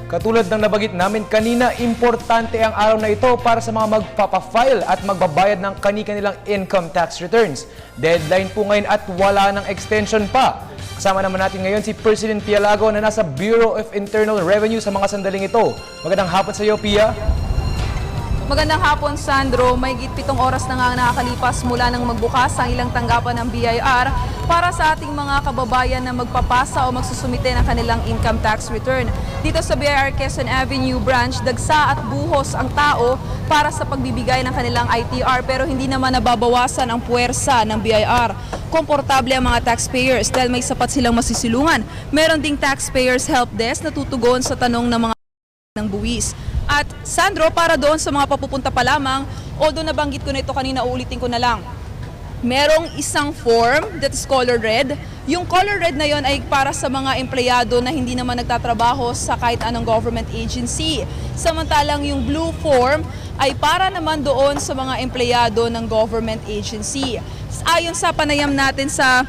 Katulad ng nabagit namin kanina, importante ang araw na ito para sa mga magpapafile at magbabayad ng kani-kanilang income tax returns. Deadline po ngayon at wala ng extension pa. Kasama naman natin ngayon si President Pia Lago na nasa Bureau of Internal Revenue sa mga sandaling ito. Magandang hapon sa iyo, Pia. Magandang hapon, Sandro. Mahigit 7 oras na nga nakakalipas mula nang magbukas ang ilang tanggapan ng BIR para sa ating mga kababayan na magpapasa o magsusumite ng kanilang income tax return. Dito sa BIR Quezon Avenue branch, dagsa at buhos ang tao para sa pagbibigay ng kanilang ITR pero hindi naman nababawasan ang puwersa ng BIR. Komportable ang mga taxpayers dahil may sapat silang masisilungan. Meron ding taxpayers help desk na tutugon sa tanong ng mga ng buwis. At Sandro, para doon sa mga papupunta pa lamang, although nabanggit ko na ito kanina, uulitin ko na lang. Merong isang form that is color red. Yung color red na yon ay para sa mga empleyado na hindi naman nagtatrabaho sa kahit anong government agency. Samantalang yung blue form ay para naman doon sa mga empleyado ng government agency. Ayon sa panayam natin sa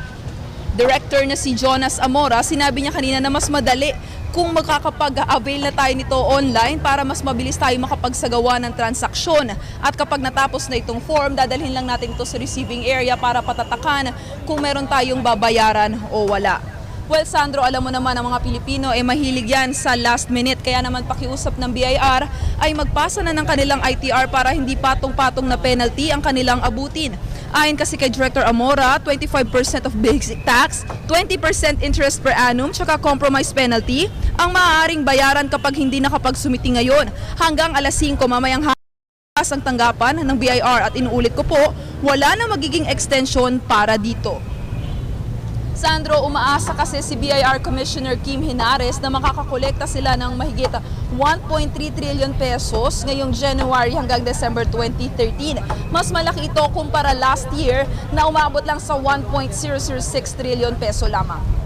director na si Jonas Amora, sinabi niya kanina na mas madali kung makakapag-avail na tayo nito online para mas mabilis tayo makapagsagawa ng transaksyon. At kapag natapos na itong form, dadalhin lang natin ito sa receiving area para patatakan kung meron tayong babayaran o wala. Well, Sandro, alam mo naman ang mga Pilipino mahilig yan sa last minute. Kaya naman pakiusap ng BIR ay magpasa na ng kanilang ITR para hindi patong-patong na penalty ang kanilang abutin. Ayon kasi kay Director Amora, 25% of basic tax, 20% interest per annum, tsaka compromise penalty ang maaaring bayaran kapag hindi nakapagsumiti ngayon. Hanggang alas 5 mamayang hapon ang tanggapan ng BIR at inuulit ko po, wala na magiging extension para dito. Sandro, umaasa kasi si BIR Commissioner Kim Henares na makakakolekta sila ng mahigit 1.3 trillion pesos ngayong January hanggang December 2013. Mas malaki ito kumpara last year na umabot lang sa 1.006 trillion peso lamang.